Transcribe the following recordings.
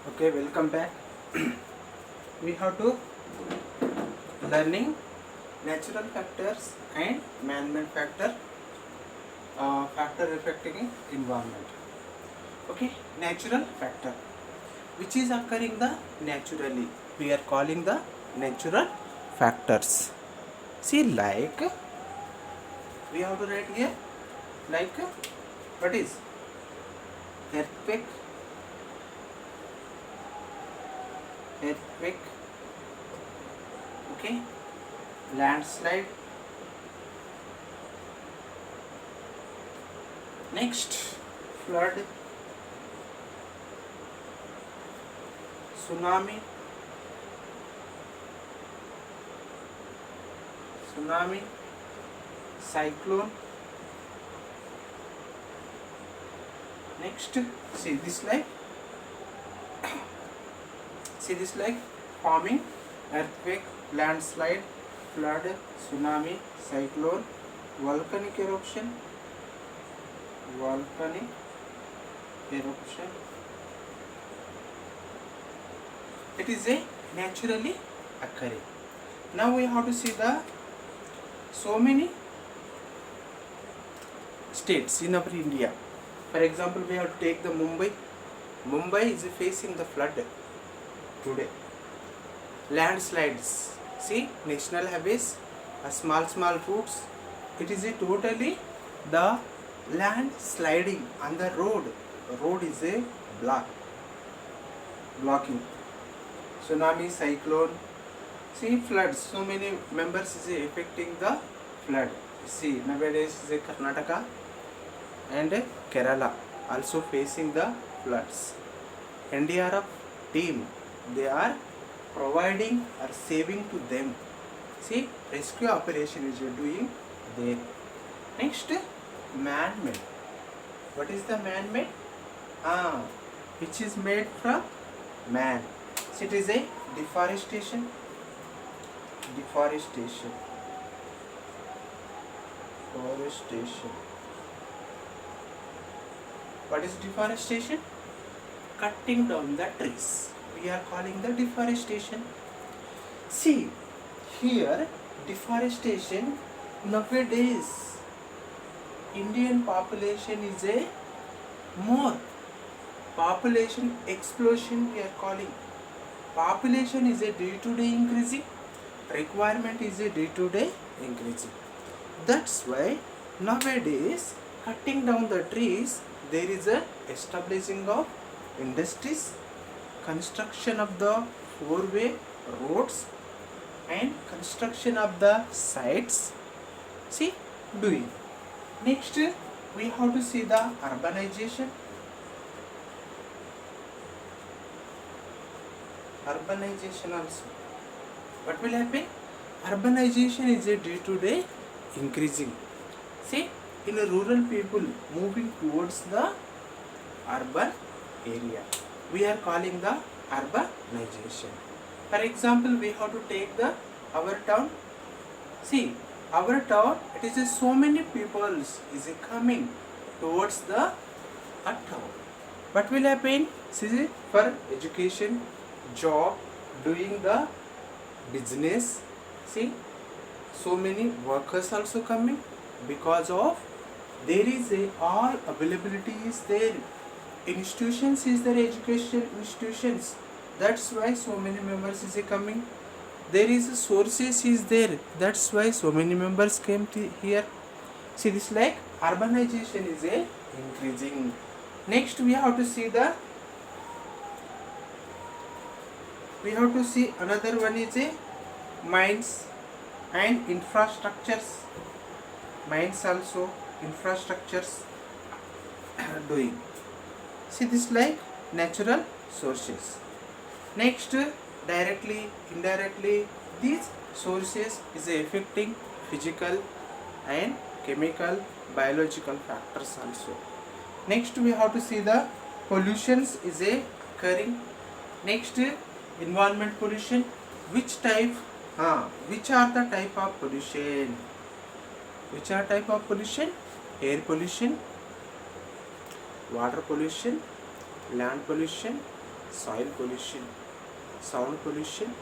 Okay, welcome back. We have to learning natural factors and man-made factor affecting environment. Okay, natural factor which is occurring the naturally. We are calling the natural factors. See, like we have to write here like what is earthquake, earthquake. Okay, landslide. Next, flood, tsunami, cyclone. Next, see this like forming earthquake, landslide, flood, tsunami, cyclone, volcanic eruption. It is a naturally occurring. Now we have to see the so many states in our India. For example, we have to take the Mumbai. Mumbai is facing the flood today. Landslides. See, national highways, small routes. It is a totally the land sliding on the road. The road is a blocking. Tsunami, cyclone. See, floods. So many members is affecting the flood. See, nowadays is a Karnataka and Kerala also facing the floods. NDRF team, they are providing or saving to them. See, rescue operation is doing there. Next, man-made. What is the man-made? Which is made from man. So it is a deforestation. What is deforestation? Cutting down the trees. We are calling the deforestation. See, here deforestation nowadays Indian population is a more population explosion we are calling. Population is a day-to-day increasing. Requirement is a day-to-day increasing. That's why nowadays cutting down the trees, there is a establishing of industries, construction of the four-way roads and construction of the sites. See, doing. Next, we have to see the urbanization. Urbanization also. What will happen? Urbanization is a day-to-day increasing. See, in a rural people moving towards the urban area. We are calling the urbanization. For example, we have to take our town. See, our town, it is so many people is coming towards the town. What will happen? See, for education, job, doing the business. See, so many workers also coming because of there is all availability is there. Institutions is there, education institutions. That's why so many members is coming. There is sources is there. That's why so many members came to here. See, this like urbanization is increasing. Next, we have to see another one is mines and infrastructures. Mines also infrastructures doing. See, this like natural sources. Next, directly, indirectly, these sources is affecting physical and chemical, biological factors also. Next, we have to see the pollutions is occurring. Next, environment pollution. Which type? Which are the type of pollution? Air pollution, water pollution, land pollution, soil pollution, sound pollution,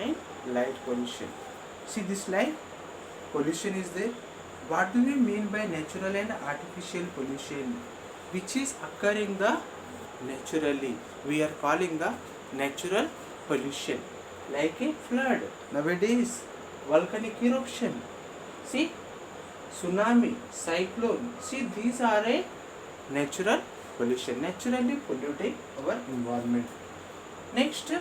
and light pollution. See this light pollution is there. What do we mean by natural and artificial pollution? Which is occurring the naturally. We are calling the natural pollution, like a flood nowadays, volcanic eruption. See, tsunami, cyclone. See, these are a natural pollution, naturally polluting our environment. Next,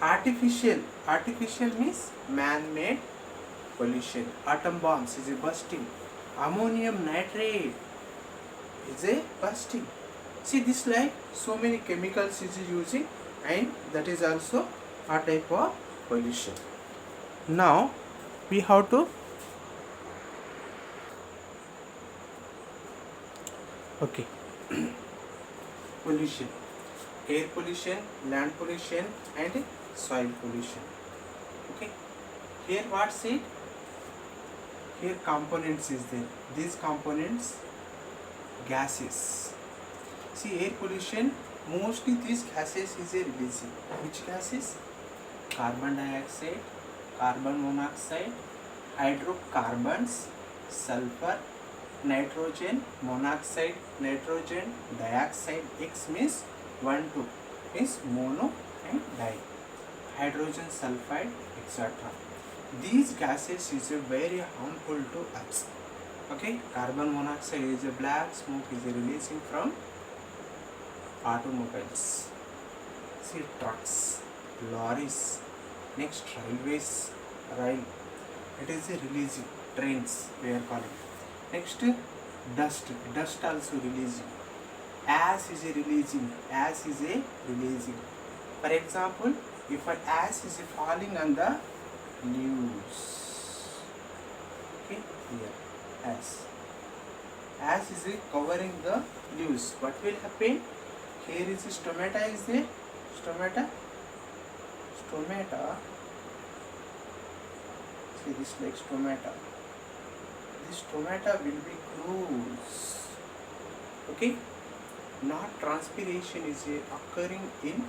artificial. Artificial means man-made pollution. Atom bombs is a bursting. Ammonium nitrate is a bursting. See this like so many chemicals is using, and that is also a type of pollution. Now we have to okay pollution, air pollution, land pollution, and soil pollution. Okay, here what's it? Here components is there. These components gases. See, air pollution, mostly these gases is a releasing. Which gases? Carbon dioxide, carbon monoxide, hydrocarbons, sulfur, nitrogen monoxide, nitrogen dioxide. X means 1 2 means mono and di, hydrogen sulfide, etc. These gases is a very harmful to us. Okay, carbon monoxide is a black smoke is releasing from automobiles. See, trucks, lorries, next railways, rail. It is a releasing, trains we are calling. Next, dust also releasing. Ash is a releasing, ash is a releasing. For example, if an ash is falling on the leaves, okay, here, ash is covering the leaves. What will happen? Here is stomata is there, stomata, see this like stomata. This stomata will be closed. Okay, not transpiration is occurring in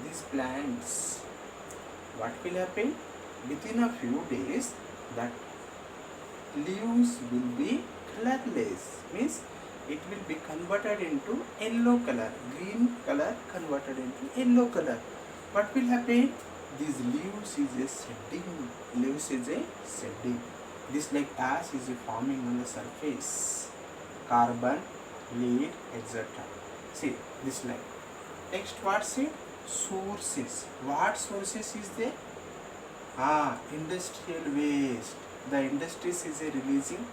these plants. What will happen? Within a few days, that leaves will be colorless, means it will be converted into yellow color, green color converted into yellow color. What will happen? These leaves is a shedding. This like ash is forming on the surface, carbon, lead, etc. See this like. Next, what's it? Sources. What sources is there? Industrial waste. The industries is releasing,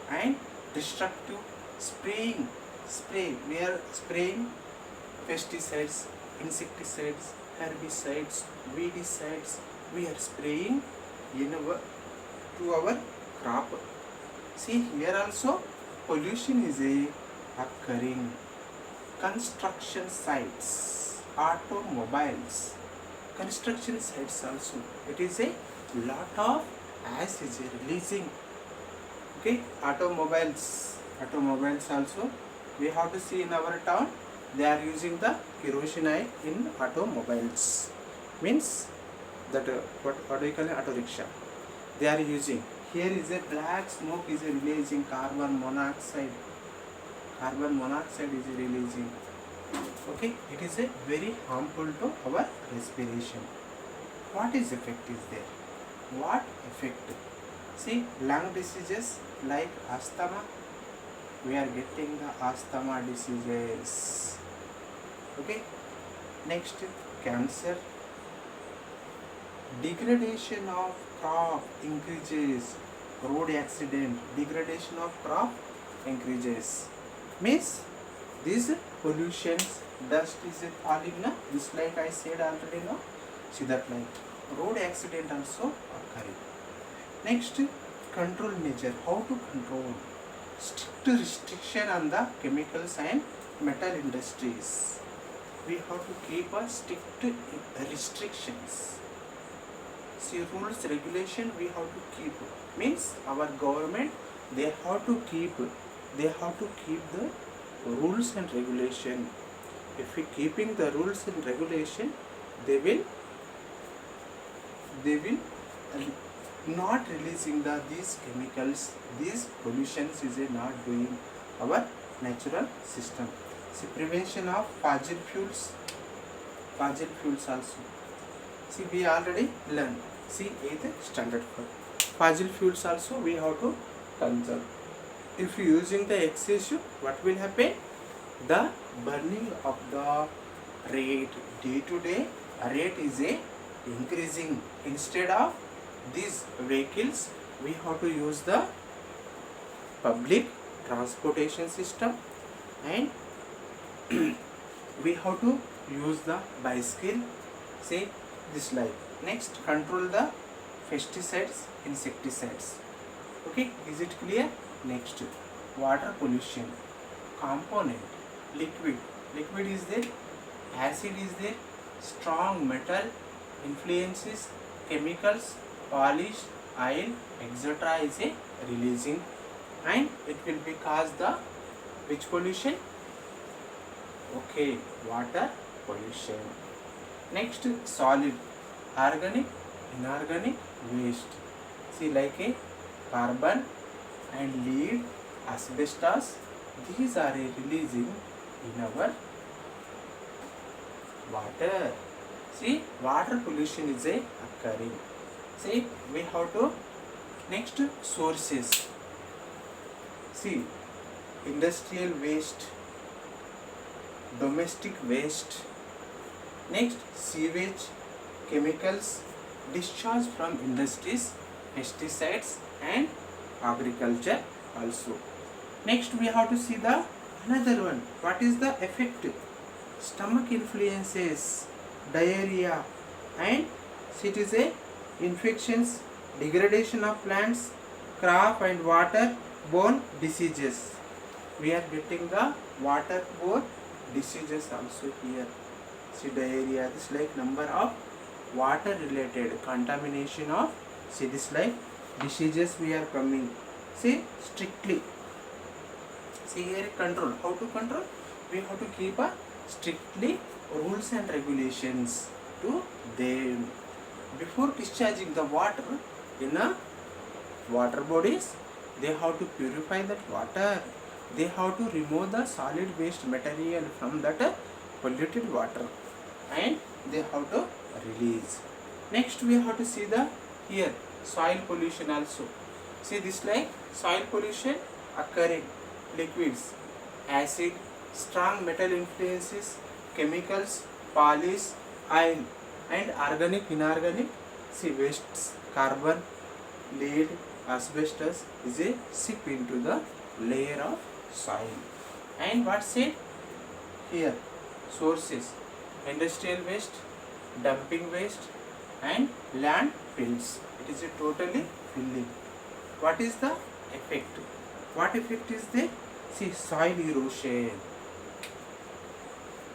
and destructive spraying. We are spraying pesticides, insecticides, herbicides, weedicides. We are spraying to our crop. See, here also pollution is occurring. Construction sites, automobiles, construction sites also. It is a lot of ash is releasing. Okay, automobiles also we have to see in our town. They are using the kerosene oil in automobiles. Means that what do you call it? Auto rickshaw. They are using. Here is a black smoke is releasing carbon monoxide. Carbon monoxide is releasing. Okay, it is a very harmful to our respiration. What is effect is there? What effect? See, lung diseases like asthma. We are getting the asthma diseases. Okay. Next, cancer. Degradation of crop increases. Road accident. Degradation of crop increases. Means these pollutions, dust is falling na. This like I said already now. See that like road accident also occurring. Next, control measure. How to control? Strict restriction on the chemicals and metal industries. We have to keep a strict restrictions. See, rules, regulation we have to keep. Means our government they have to keep the rules and regulation. if we keeping the rules and regulation, they will not releasing these chemicals, these pollutions is not doing our natural system. See, prevention of fossil fuels also. See, we already learned. See, 8th standard for fossil fuels also we have to conserve. If you using the excessive, what will happen? The burning of the rate day to day rate is increasing. Instead of these vehicles, we have to use the public transportation system, and we have to use the bicycle. Say this like. Next, control the pesticides, insecticides. Okay, is it clear? Next, water pollution, component, liquid is there, acid is there, strong metal influences, chemicals, polish, oil, etc. is a releasing, and it will be cause the which pollution? Okay, water pollution. Next, solid, organic, inorganic waste. See, like a carbon and lead, asbestos, these are releasing in our water. See, water pollution is occurring. See, we have to next sources. See, industrial waste, domestic waste. Next, sewage, chemicals, discharge from industries, pesticides and agriculture also. Next, we have to see the another one. What is the effect? Stomach influences, diarrhea, and it is a infections, degradation of plants, crop and water borne diseases. We are getting the waterborne diseases also here. See, diarrhea, this like number of water related contamination of, see this like diseases we are coming. See, strictly. See here, control. How to control? We have to keep a strictly rules and regulations to them. Before discharging the water in a water bodies, they have to purify that water. They have to remove the solid waste material from that polluted water, and they have to release. Next, we have to see the here soil pollution also. See this like soil pollution occurring, liquids, acid, strong metal influences, chemicals, polish, oil, and organic, inorganic. See, wastes, carbon, lead, asbestos is a seep into the layer of soil. And what's it here? Sources, industrial waste, dumping waste, and landfills. It is a totally filling. What is the effect? What effect is there? See, soil erosion.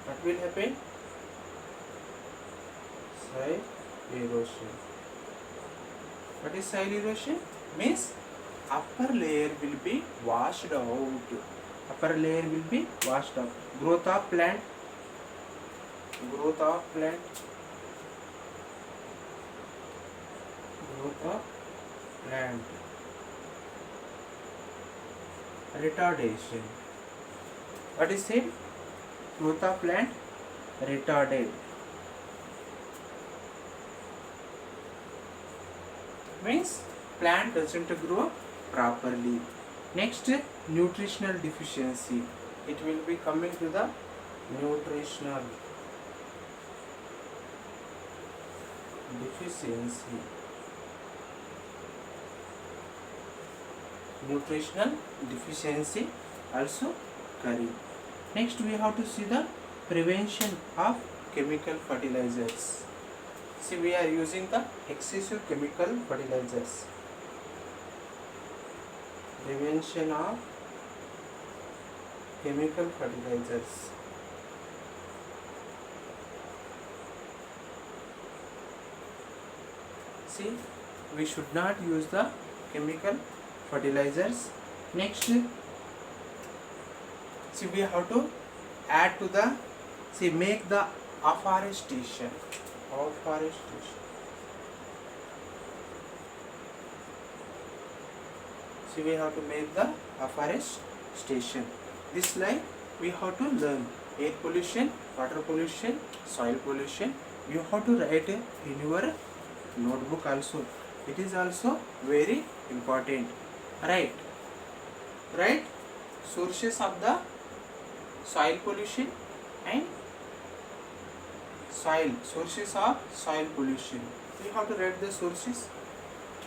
What will happen? Soil erosion. What is soil erosion? Means upper layer will be washed out. Upper layer will be washed out. Growth of plant. Growth of plant. Growth of plant. Retardation. What is it? Growth of plant retarded. Means plant doesn't grow properly. Next, nutritional deficiency. It will be coming to the nutritional deficiency. Nutritional deficiency also occurring. Next, we have to see the prevention of chemical fertilizers. See, we are using the excessive chemical fertilizers. Prevention of chemical fertilizers. See, we should not use the chemical fertilizers. Next, see, we have to add to the See, make the afforestation. Afforestation. See, we have to make the afforestation. This line we have to learn air pollution, water pollution, soil pollution. You have to write in your notebook also. It is also very important. Right. Right. Sources of the soil pollution and sources of soil pollution. We have to write the sources.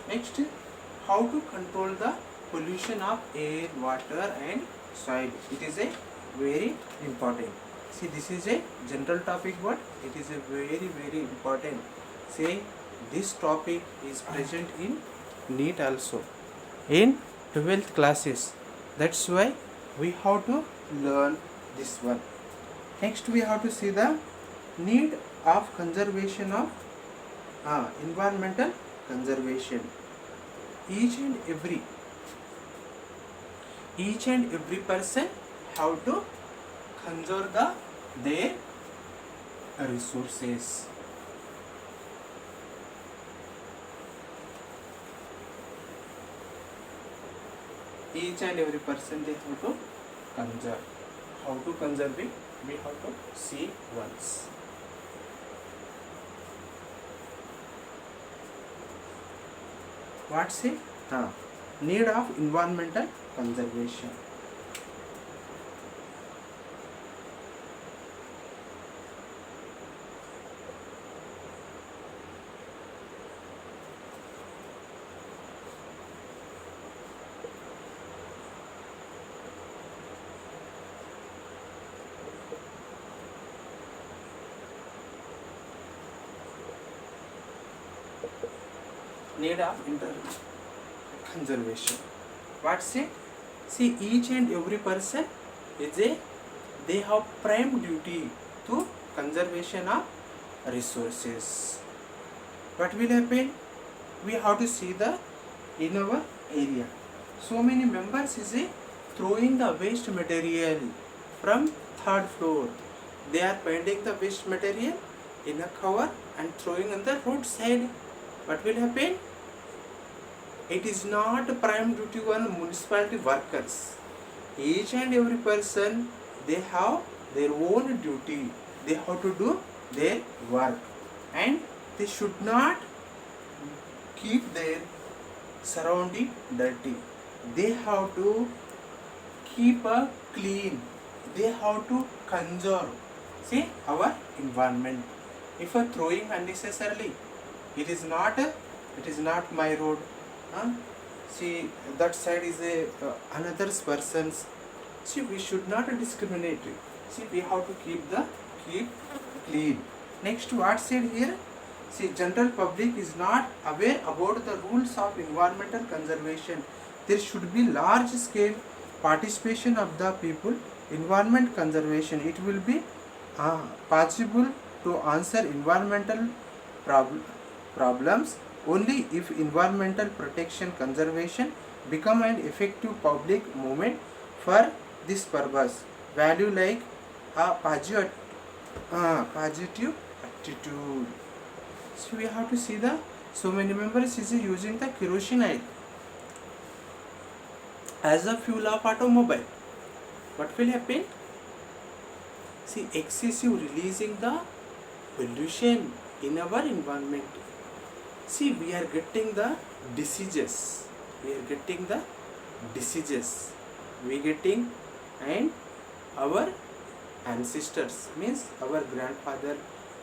Next, how to control the pollution of air, water and soil. It is a very important. See, this is a general topic, but it is a very important. Say, this topic is present in NEET also, in 12th classes. That's why we have to learn this one. Next, we have to see the need of conservation of environmental conservation. Each and every person have to conserve their resources. Each and every person they have to conserve. How to conserve it? We have to see once. What's it? Need of environmental conservation. Need of conservation. What's it? See, each and every person they have prime duty to conservation of resources. What will happen? We have to see in our area. So many members throwing the waste material from third floor. They are finding the waste material in a cover and throwing on the roadside. What will happen? It is not prime duty on municipality workers. Each and every person, they have their own duty. They have to do their work, and they should not keep their surrounding dirty. They have to keep clean. They have to conserve, see, our environment. If you are throwing unnecessarily, it is not my road. See, that side is another person's. See, we should not discriminate. See, we have to keep clean. Next, what said here? See, general public is not aware about the rules of environmental conservation. There should be large scale participation of the people. Environment conservation, it will be possible to answer environmental problems only if environmental protection conservation become an effective public movement. For this purpose, value like a positive attitude. So we have to see so many members is using the kerosene oil as a fuel of automobile. What will happen? See, excessive releasing the pollution in our environment. See, we are getting the diseases. And our ancestors, means our grandfather,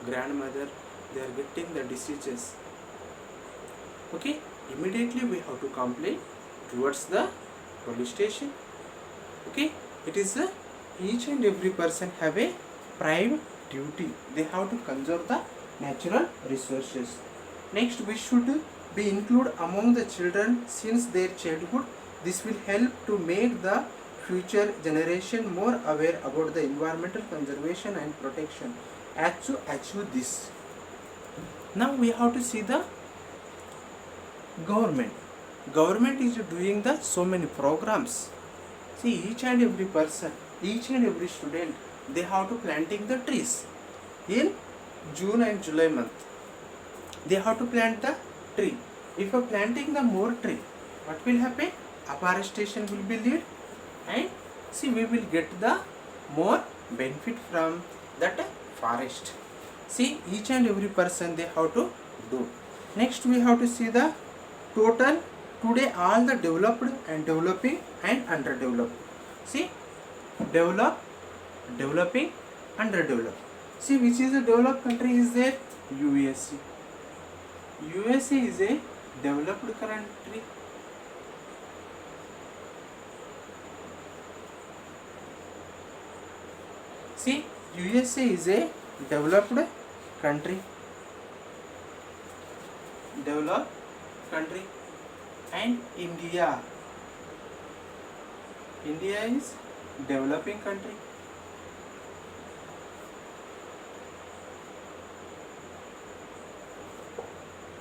grandmother, they are getting the diseases. Okay, immediately we have to complain towards the police station. Okay, it is each and every person have a prime duty. They have to conserve the natural resources. Next, we should be included among the children since their childhood. This will help to make the future generation more aware about the environmental conservation and protection. As to achieve this, now we have to see the government. Government is doing so many programs. See, each and every person, each and every student they have to planting the trees in June and July month. They have to plant the tree. If you are planting the more tree, what will happen? Afforestation will be lead, and see, we will get the more benefit from that forest. See, each and every person they have to do. Next we have to see the total today all the developed and developing and underdeveloped. See, develop, developing, underdeveloped. See, which is a developed country is there? USA. USA is a developed country. See, USA is a developed country. Developed country. And India. India is developing country.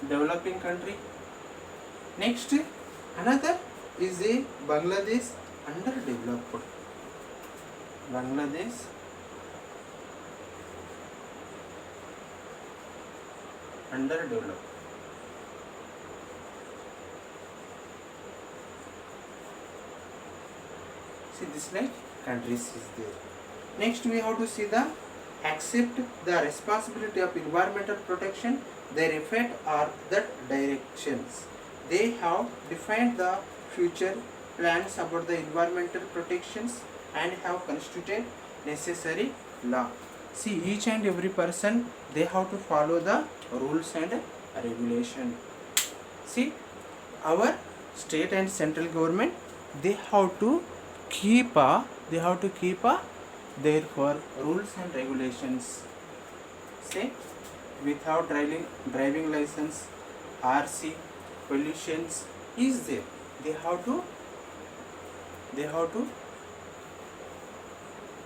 Developing country. Next, another is a Bangladesh underdeveloped. Bangladesh underdeveloped. See, this like countries is there. Next we have to see the accept the responsibility of environmental protection, their effect are that directions. They have defined the future plans about the environmental protections and have constituted necessary law. See, each and every person they have to follow the rules and regulation. See, our state and central government they have to keep therefore rules and regulations. Say, without driving license, RC, pollutions is there. They have to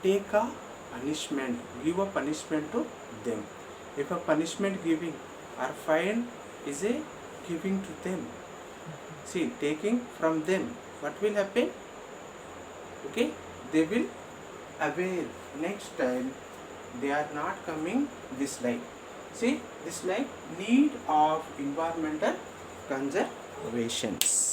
take a punishment, give a punishment to them. If a punishment giving or fine is a giving to them, see, taking from them, what will happen? Okay, they will aware next time they are not coming this line. See, this line need of environmental conservations.